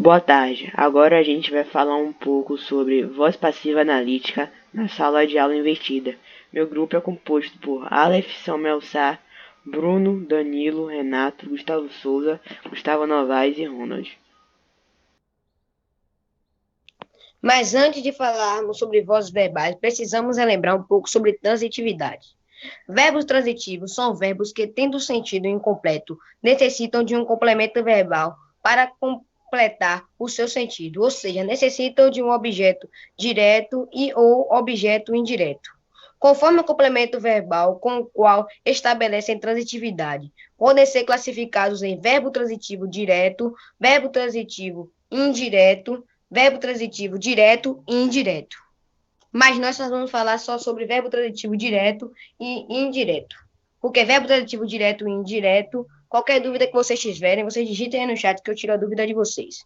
Boa tarde. Agora a gente vai falar um pouco sobre voz passiva analítica na sala de aula invertida. Meu grupo é composto por Aleph, Samuel Sá, Bruno, Danilo, Renato, Gustavo Souza, Gustavo Novaes e Ronald. Mas antes de falarmos sobre vozes verbais, precisamos relembrar um pouco sobre transitividade. Verbos transitivos são verbos que, tendo sentido incompleto, necessitam de um complemento verbal para completar o seu sentido, ou seja, necessitam de um objeto direto e ou objeto indireto. Conforme o complemento verbal com o qual estabelecem transitividade, podem ser classificados em verbo transitivo direto, verbo transitivo indireto, verbo transitivo direto e indireto. Mas nós só vamos falar só sobre verbo transitivo direto e indireto. Porque verbo transitivo direto e indireto, qualquer dúvida que vocês tiverem, vocês digitem aí no chat que eu tiro a dúvida de vocês.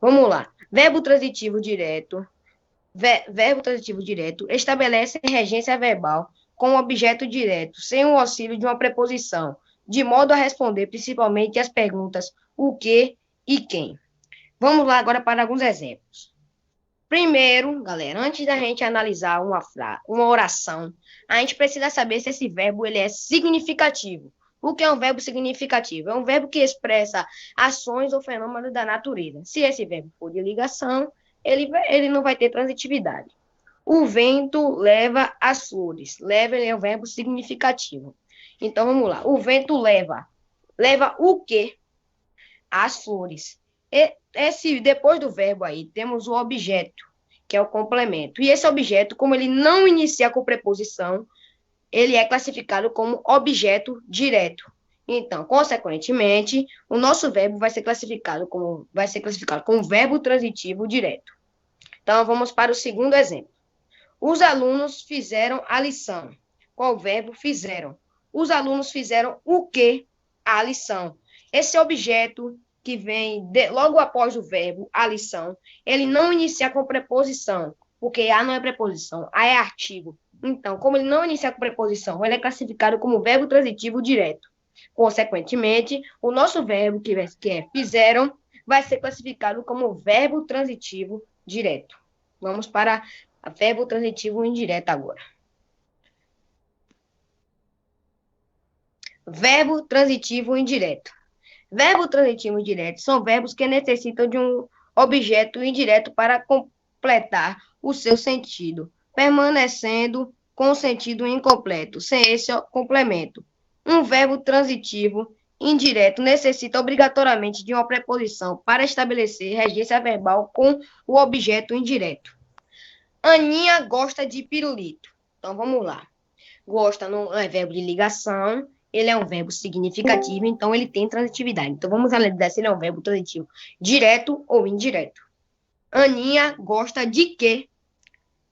Vamos lá. Verbo transitivo direto. Verbo transitivo direto estabelece regência verbal com objeto direto, sem o auxílio de uma preposição, de modo a responder principalmente as perguntas o que e quem. Vamos lá agora para alguns exemplos. Primeiro, galera, antes da gente analisar uma oração, a gente precisa saber se esse verbo ele é significativo. O que é um verbo significativo? É um verbo que expressa ações ou fenômenos da natureza. Se esse verbo for de ligação, ele não vai ter transitividade. O vento leva as flores. Leva ele é um verbo significativo. Então, vamos lá. O vento leva. Leva o quê? As flores. Depois do verbo aí, temos o objeto, que é o complemento. E esse objeto, como ele não inicia com preposição, ele é classificado como objeto direto. Então, consequentemente, o nosso verbo vai ser classificado como verbo transitivo direto. Então, vamos para o segundo exemplo. Os alunos fizeram a lição. Qual verbo fizeram? Os alunos fizeram o quê? A lição. Esse objeto que vem logo após o verbo, a lição, ele não inicia com preposição, porque a não é preposição, a é artigo. Então, como ele não inicia com preposição, ele é classificado como verbo transitivo direto. Consequentemente, o nosso verbo, que é fizeram, vai ser classificado como verbo transitivo direto. Vamos para verbo transitivo indireto agora. Verbo transitivo indireto. Verbo transitivo indireto são verbos que necessitam de um objeto indireto para completar o seu sentido, permanecendo com o sentido incompleto, sem esse complemento. Um verbo transitivo indireto necessita obrigatoriamente de uma preposição para estabelecer regência verbal com o objeto indireto. Aninha gosta de pirulito. Então, vamos lá. Gosta não é verbo de ligação, ele é um verbo significativo, então ele tem transitividade. Então, vamos analisar se ele é um verbo transitivo direto ou indireto. Aninha gosta de quê?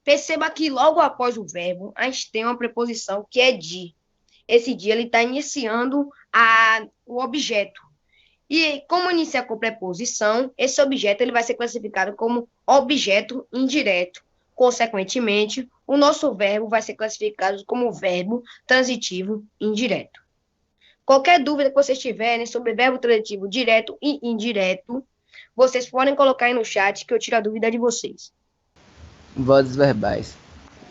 Perceba que logo após o verbo, a gente tem uma preposição que é de. Esse de, ele está iniciando o objeto. E como inicia com preposição, esse objeto ele vai ser classificado como objeto indireto. Consequentemente, o nosso verbo vai ser classificado como verbo transitivo indireto. Qualquer dúvida que vocês tiverem sobre verbo transitivo direto e indireto, vocês podem colocar aí no chat que eu tiro a dúvida de vocês. Vozes verbais.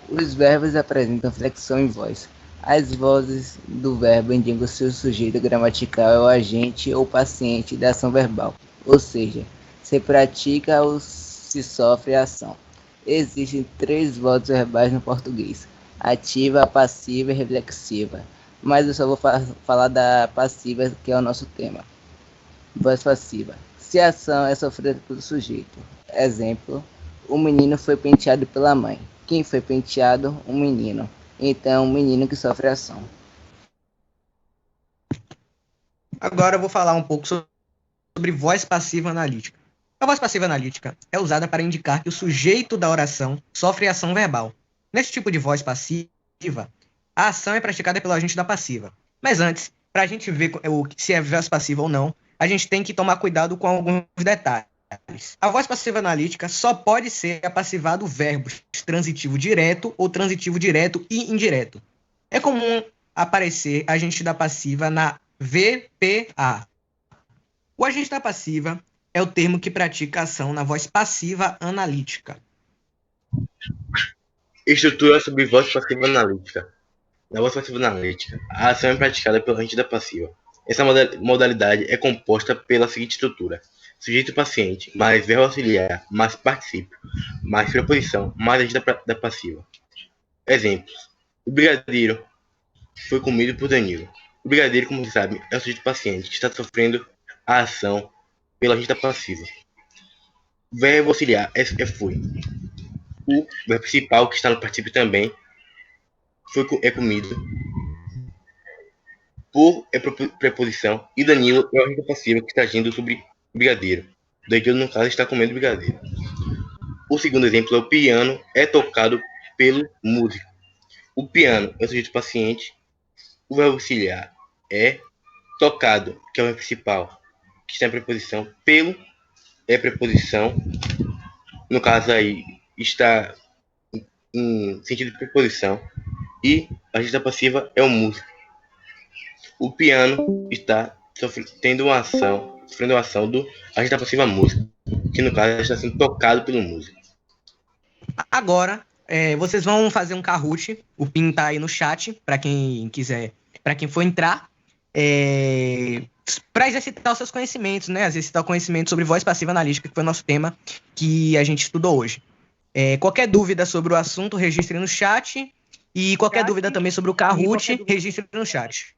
Os verbos apresentam flexão em voz. As vozes do verbo indicam se o sujeito gramatical é o agente ou paciente da ação verbal, ou seja, se pratica ou se sofre a ação. Existem 3 vozes verbais no português: ativa, passiva e reflexiva. Mas eu só vou falar da passiva, que é o nosso tema. Voz passiva. Se a ação é sofrida pelo sujeito. Exemplo: o menino foi penteado pela mãe. Quem foi penteado? Um menino. Então, o menino que sofre a ação. Agora eu vou falar um pouco sobre voz passiva analítica. A voz passiva analítica é usada para indicar que o sujeito da oração sofre ação verbal. Nesse tipo de voz passiva, a ação é praticada pelo agente da passiva. Mas antes, para a gente ver se é voz passiva ou não, a gente tem que tomar cuidado com alguns detalhes. A voz passiva analítica só pode ser apassivado verbos transitivo direto ou transitivo direto e indireto. É comum aparecer agente da passiva na VPA. O agente da passiva é o termo que pratica a ação na voz passiva analítica. Estrutura sobre voz passiva analítica. Na voz passiva analítica, a ação é praticada pela entidade passiva. Essa modalidade é composta pela seguinte estrutura: sujeito paciente, mais verbo auxiliar, mais particípio, mais preposição, mais agente da passiva. Exemplos: o brigadeiro foi comido por Danilo. O brigadeiro, como você sabe, é o sujeito paciente que está sofrendo a ação pela agente passiva. O verbo auxiliar é foi. O verbo principal, que está no particípio também, é comido. Por é preposição, e Danilo é o agente passivo que está agindo sobre o brigadeiro. Danilo, no caso, está comendo brigadeiro. O segundo exemplo é: o piano é tocado pelo músico. O piano é o sujeito paciente. O verbo auxiliar é tocado, que é o verbo principal, que está em preposição. Pelo é preposição. No caso aí, está em sentido de preposição. E a agente passiva é o músico. O piano está sofrendo uma ação do agente passiva músico, que no caso está sendo tocado pelo músico. Agora, vocês vão fazer um Kahoot. O PIN tá aí no chat, para quem quiser, para quem for entrar, para exercitar os seus conhecimentos, né? Exercitar o conhecimento sobre voz passiva analítica, que foi o nosso tema que a gente estudou hoje. Qualquer dúvida sobre o assunto, registre no chat. E qualquer dúvida também sobre o Kahoot, registre no chat.